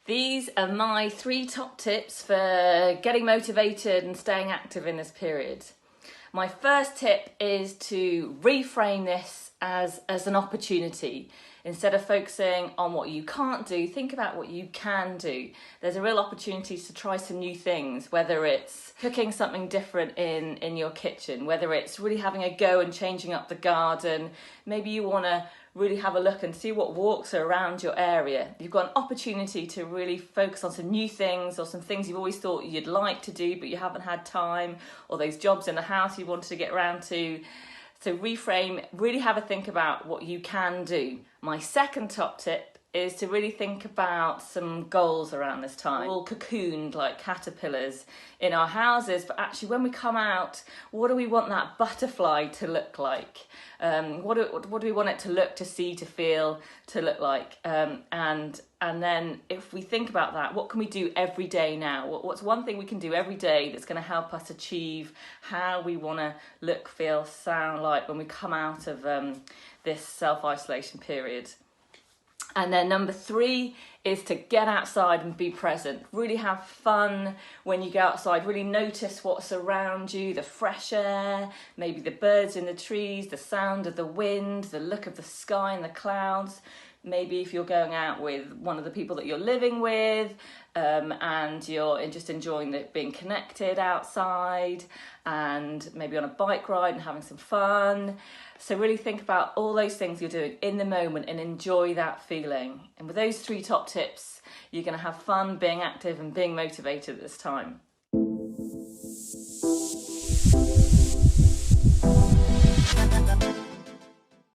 These are my 3 top tips for getting motivated and staying active in this period. My first tip is to reframe this as an opportunity. Instead of focusing on what you can't do, think about what you can do. There's a real opportunity to try some new things, whether it's cooking something different in your kitchen, whether it's really having a go and changing up the garden. Maybe you want to really have a look and see what walks are around your area. You've got an opportunity to really focus on some new things, or some things you've always thought you'd like to do but you haven't had time, or those jobs in the house you wanted to get around to. So reframe, really have a think about what you can do. My second top tip is to really think about some goals around this time. We're all cocooned like caterpillars in our houses, but actually when we come out, what do we want that butterfly to look like? What do we want it to look, to see, to feel, to look like? And then if we think about that, what can we do every day now? What's one thing we can do every day that's going to help us achieve how we want to look, feel, sound like when we come out of this self-isolation period? And then number 3 is to get outside and be present. Really have fun when you go outside. Really notice what's around you, the fresh air, maybe the birds in the trees, the sound of the wind, the look of the sky and the clouds. Maybe if you're going out with one of the people that you're living with, and you're just enjoying being connected outside, and maybe on a bike ride and having some fun. So really think about all those things you're doing in the moment and enjoy that feeling. And with those 3 top tips, you're going to have fun being active and being motivated at this time.